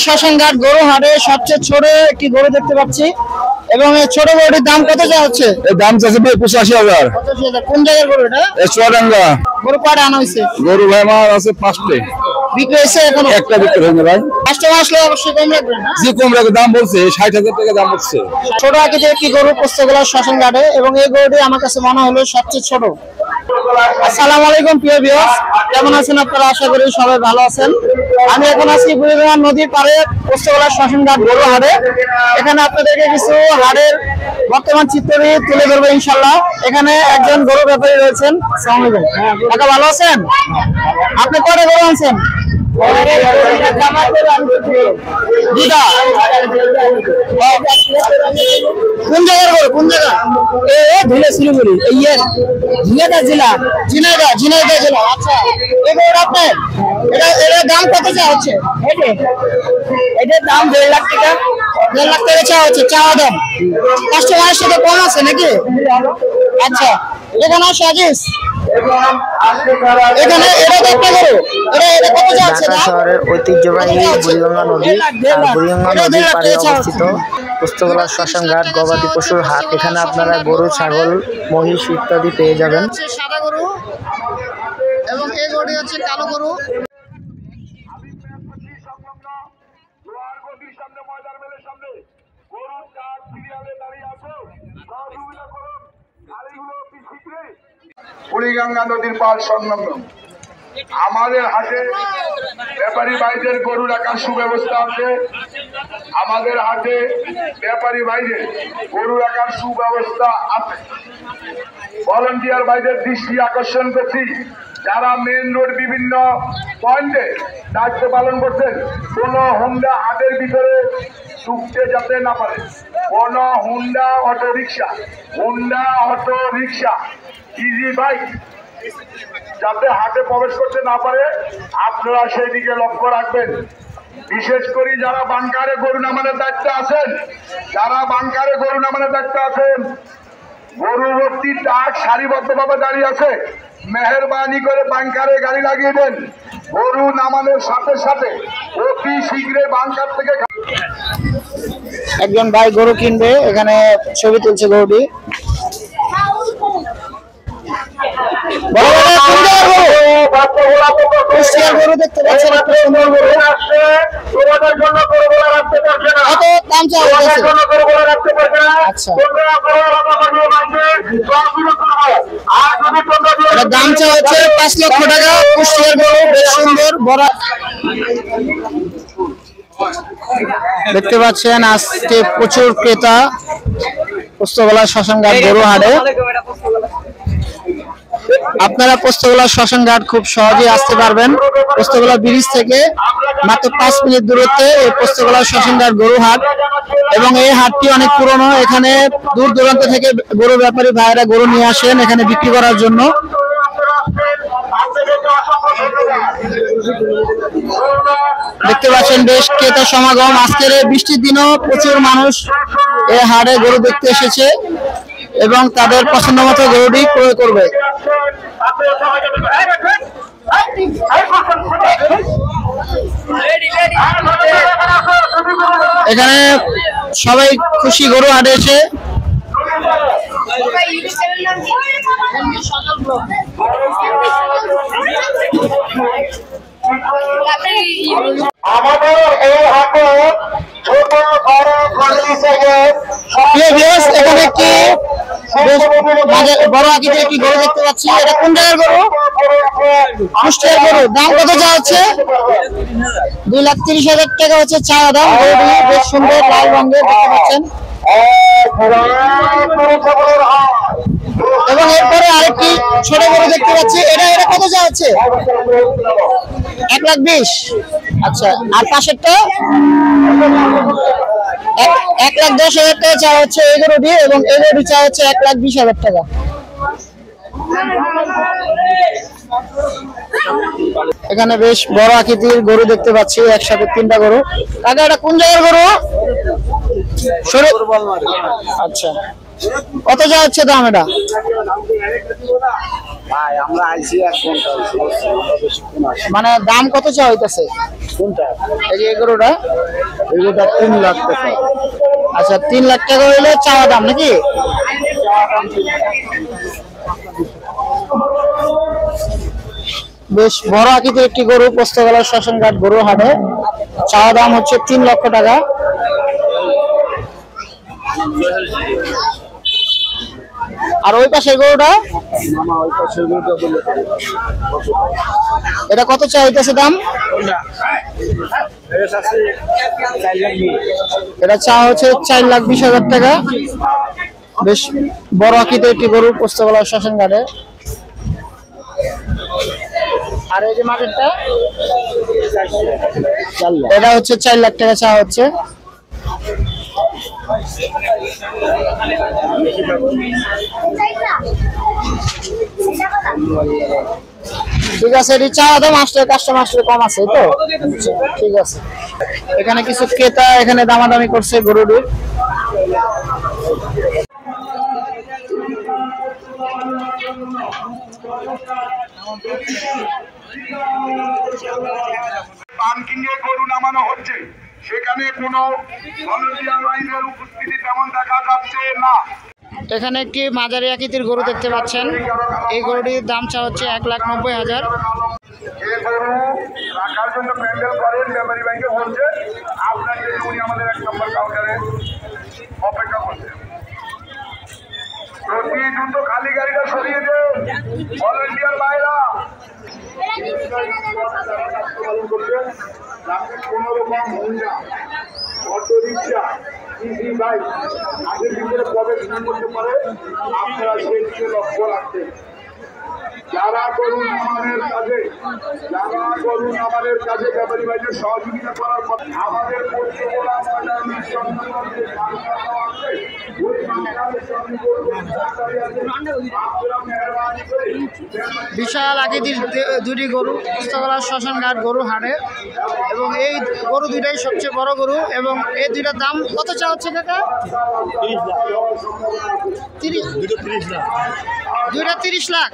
শ্মশানঘাট গরু হাটে সবচেয়ে ছোট একটি গরু দেখতে পাচ্ছি এবং এই ছোট গরুটির দাম কত যা হচ্ছে? এর দাম চাচ্ছে 85,000। কোন জায়গার গরু এটা? চুয়াডাঙ্গা। গরু কয়টা আনা হয়েছে? গরু ভাই আমার আছে 5টে। বিক্রি হয়েছে এখনো? একটা বিক্রি হয়নি ভাই। কাস্টমার আসলে অবশ্যই কম রাখবেন না? যে কম রাখে দাম বলছে 60,000 টাকা দাম বলছে। ছোট আকৃতির একটি গরু পোস্তগোলা শ্মশানঘাটে এবং এই গরুটি আমার কাছে মনে হলো সবচেয়ে ছোট। আসসালামু আলাইকুম প্রিয় ভিউয়ার্স, কেমন আছেন আপনারা? আশা করি সবাই ভালো আছেন। আমি এখন আছি বুড়িগঙ্গা নদীর পাড়ে পোস্তগোলা শ্মশানঘাট গরু হাটে। এখানে আপনাদেরকে কিছু হাটের বর্তমান চিত্র তুলে ধরবো ইনশাল্লাহ। এখানে একজন গরু ব্যাপারী রয়েছেন। আসসালামু আলাইকুম কাকা, ভালো আছেন? আপনি কয়টা গরু আনছেন? কোন জায়গার গরু? কোন জায়গা? ধুলে শিলিগুড়ি ঝিনাইদহ জেলা। ঝিনাইদহ জেলা। আচ্ছা, এই গরু আপনার? এটার দাম কত চাওয়া হচ্ছে? এটার দাম 1.5 লাখ টাকা। 1.5 লাখ টাকা চাওয়া হচ্ছে, চাওয়া দাম। কাস্টমারের সাথে কম আছে নাকি? আচ্ছা, এখানে সাজিস এখানে এটা দেখতে গরু এটা কত যাচ্ছে? ঢাকা শহরের ঐতিহ্যবাহী বুড়িগঙ্গা নদী, বুড়িগঙ্গা নদীর পাড়ে অবস্থিত পোস্তগোলা শ্মশানঘাট গবাদি পশুর হাট। এখানে আপনারা গরু, ছাগল, মহিষ ইত্যাদি পেয়ে যাবেন। সাদা গরু এবং এই গরুটি হচ্ছে কালো গরু। বুড়িগঙ্গা নদীর পাড় সংলগ্ন আমাদের হাটে ব্যাপারী ভাইদের গরু রাখার সুব্যবস্থা আছে। আমাদের হাটে ব্যাপারী ভাইদের গরু রাখার সুব্যবস্থা আছে। ভলান্টিয়ার ভাইদের দৃষ্টি আকর্ষণ করছি, যারা মেন রোড বিভিন্ন পয়েন্টে দায়িত্ব পালন করছেন, কোন হুন্ডা হাটের ভিতরে ঢুকতে যাতে না পারে। কোন Honda auto rickshaw easy bike যাতে হাটে প্রবেশ করতে না পারে, আপনারা সেই দিকে লক্ষ্য রাখবেন। বিশেষ করে যারা বাংকারে গরু নামানোর দায়িত্বে আছেন, গরু ভর্তি ট্রাক সারিবদ্ধভাবে দাঁড়িয়ে আছে, মেহেরবানি করে বাংকারে গাড়ি লাগিয়ে দেন। গরু নামানোর সাথে সাথে অতি শীঘ্রই বাংকার থেকে একজন ভাই গরু কিনবে, এখানে ছবি তুলছে গরুটি। গরু দেখতে পাচ্ছেন, সুন্দর গরু। দাম চাওয়া হচ্ছে 5 লক্ষ টাকা। কুষ্টিয়ার গরু, বেশ সুন্দর বড়। দেখতে পাচ্ছেন আজকে প্রচুর ক্রেতা পোস্তগোলা শ্মশানঘাট গরু হাটে। আপনারা পোস্তগোলা শ্মশানঘাট খুব সহজেই আসতে পারবেন। পোস্তগোলা ব্রিজ থেকে মাত্র 5 মিনিট দূরত্বে এই পোস্তগোলা শ্মশানঘাট গরু হাট এবং এই হাটটি অনেক পুরনো। এখানে দূর দূরান্ত থেকে গরু ব্যাপারী ভাইয়েরা গরু নিয়ে আসেন এখানে বিক্রি করার জন্য। দেখতে পাচ্ছেন বেশ ক্রেতা সমাগম। আজকের এই বৃষ্টির দিনও প্রচুর মানুষ এই হাটে গরু দেখতে এসেছে এবং তাদের পছন্দ মতো গরুটি ক্রয় করবে। এখানে সবাই খুশি গরু হাটে এসে। আমাদের এই হাটে ছোট বড় এখানে কি বড় আকৃতির একটি গরু দেখতে পাচ্ছি। এটা কোন জায়গার গরু? কুষ্টিয়ার গরু। দাম কত যা হচ্ছে? 2,30,000 টাকা হচ্ছে চাওয়া দাম। গরুটি বেশ সুন্দর লাল রঙের দেখতে পাচ্ছেন। এবং এরপরে আরেকটি ছোট গরু দেখতে পাচ্ছি। এটা কত যা হচ্ছে? 1,20,000। আচ্ছা, আর পাশেরটা 1,10,000 টাকা চাওয়া হচ্ছে এই গরুটি এবং এই গরুটি চাওয়া হচ্ছে 1,20,000 টাকা। এখানে বেশ বড় আকৃতির গরু দেখতে পাচ্ছি, একসাথে 3টা গরু। কাকা, এটা কোন জায়গার গরু? আচ্ছা, কত যা হচ্ছে দাম? এটা ভাই আমরা আইছি 1 ঘন্টা আমরা বেশিক্ষণ আসি। মানে দাম কত চা হইতেছে কোনটা? এই যে এই গরুটা? এগুলোটা 3 লাখ টাকা। আচ্ছা 3 লাখ টাকা হইলে চাওয়া দাম নাকি? বেশ বড় আকৃতির একটি গরু পোস্তগোলা শ্মশানঘাট গরু হাটে, চাওয়া দাম হচ্ছে 3 লক্ষ টাকা। আর ওই পাশের গরুটা? মামা ওই পাশে এগুলোটা বলে এটা কত চা হইতেছে দাম? এটা চা হচ্ছে 4,20,000 টাকা। বেশ বড় আকৃতির একটি গরু পোস্তগোলা শ্মশানঘাটে। আর এই যে মাঠেরটা, এটা হচ্ছে 4 লাখ টাকা চা হচ্ছে। ঠিক আছে, এটি চা দাম আসলে কাস্টমার আসলে কম আছে তো? ঠিক আছে, এখানে কিছু ক্রেতা এখানে দামাদামি করছে গরুটির। পার্কিংয়ে গরু নামানো হচ্ছে, সেখানে কোনো ভলান্টিয়ার লাইনের উপস্থিতি তেমন দেখা যাচ্ছে না। এখানে একটি মাঝারি আকৃতির গরু দেখতে পাচ্ছেন। এই গরুটির দাম চা হচ্ছে 1,90,000। এই গরু রাখার জন্য প্যান্ডেল করেন ব্যাপারী ব্যাংকে বলছে, আপনার জন্য উনি আমাদের 1 নম্বর কাউন্টারে অপেক্ষা করছেন। প্রতি দ্রুত খালি গাড়িটা সরিয়ে দেন, ভলান্টিয়ার ভাইরা পালন করছেন। রাতে কোনো রকম মহিলা, অটো রিক্সা, ইজি বাইক আগের ভিতরে প্রবেশ না করতে পারে, আপনারা সেই দিকে লক্ষ্য রাখছেন। যারা করুন আমাদের কাজে ব্যাপারী ভাইদের সহযোগিতা করার পর আমাদের পশ্চিমবঙ্গ বিশাল আকৃতির দুটি গরু পোস্তগোলা শ্মশানঘাট গরু হাটে, এবং এই গরু দুইটাই সবচেয়ে বড় গরু। এবং এই দুইটার দাম কত চা হচ্ছে কাকা? 30 লাখ।